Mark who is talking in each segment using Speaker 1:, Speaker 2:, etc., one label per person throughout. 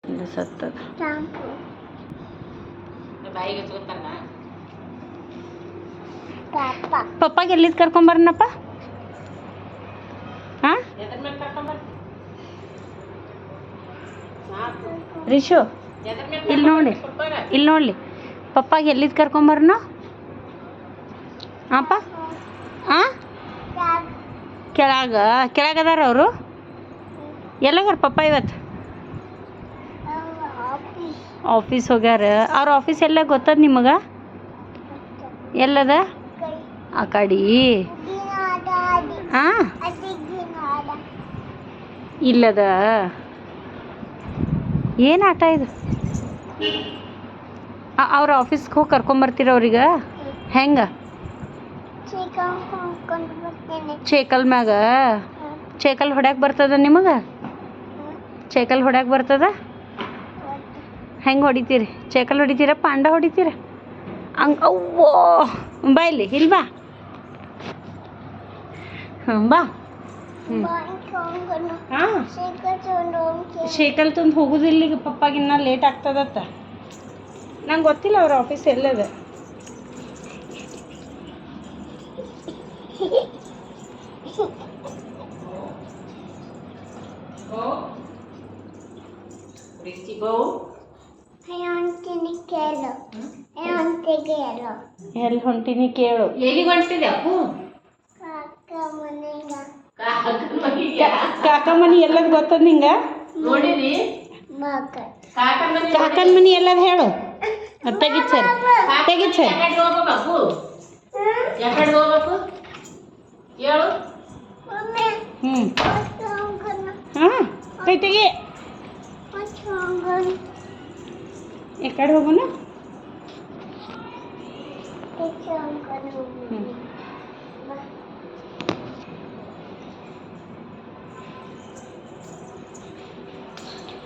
Speaker 1: ಇಲ್ಲ ಸತ್ತದ. ಪಪ್ಪಾಗೆ ಎಲ್ಲಿದ್ ಕರ್ಕೊಂಬರ್ನಪ್ಪ? ಹಾಂ ರಿಶು ಇಲ್ಲಿ ನೋಡ್ಲಿ ಪಪ್ಪಾಗೆ ಎಲ್ಲಿದ್ ಕರ್ಕೊಂಬರ್ನ? ಹಾಂಪ್ಪ ಹಾಂ ಕೆಳಗದಾರ ಅವರು? ಎಲ್ಲಾಗಾರ ಪಪ್ಪ ಇವತ್ತು? ಆಫೀಸ್ ಹೋಗ್ಯಾರ. ಅವ್ರ ಆಫೀಸ್ ಎಲ್ಲ ಗೊತ್ತದ ನಿಮಗೆ? ಎಲ್ಲದ ಆ ಕಡೆ? ಹಾಂ ಇಲ್ಲದ. ಏನು ಆಟ ಇದು? ಅವ್ರ ಆಫೀಸ್ಗೆ ಹೋಗಿ ಕರ್ಕೊಂಬರ್ತೀರ ಅವ್ರಿಗೆ? ಹೆಂಗೆ? ಚೇಕಲ್ ಮ್ಯಾಗ? ಚೇಕಲ್ ಹೊಡ್ಯಾಕೆ ಬರ್ತದ ನಿಮಗೆ? ಚೇಕಲ್ ಹೊಡ್ಯಾಕೆ ಬರ್ತದ? ಹೆಂಗೆ ಹೊಡಿತೀರಿ? ಚೇಕಲ್ ಹೊಡಿತೀರ ಪಾಂಡ ಹೊಡಿತೀರ? ಹಂಗೆ ಅವ್ವೋ ಬಾ ಇಲ್ಲಿ ಬಾ. ಹಾಂ ಬಾ. ಹಾಂ ಶೇಕಲ್ ತಂದು ಹೋಗೋದಿಲ್ಲ ಈಗ ಪಪ್ಪಾಗಿನ್ನ ಲೇಟ್ ಆಗ್ತದತ್ತ. ನಂಗೆ ಗೊತ್ತಿಲ್ಲ ಅವ್ರ ಆಫೀಸ್ ಎಲ್ಲದ. ಎಲ್ಲಿ ಹೊಂಟಿನಿ ಕೇಳು. ಎಲ್ಲಿಗೆ ಹೊಂಟಿದೆ ಅಪ್ಪು? ಕಾಕ ಮನಿ ಎಲ್ಲದ ಗೊತ್ತದ ನಿಂಗೆ? ನೋಡಿರಿ ಕಾಕನ ಮನಿ ಎಲ್ಲದ ಹೇಳು. ತೆಗಿದ್ ಸರ್ ಹ್ಞೂ ಹಾಂ ಕೈ ತೆಗಿ. ಈ ಕಡೆ ಹೋಗೋಣ.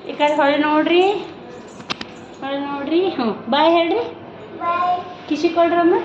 Speaker 1: ಈ ಕಡೆ ಹೊಳೆ ನೋಡ್ರಿ. ಹ್ಞೂ ಬಾಯ್ ಹೇಳ್ರಿ. ಕಿಶಿ ಕೊಡ್ರಮ್ಮ.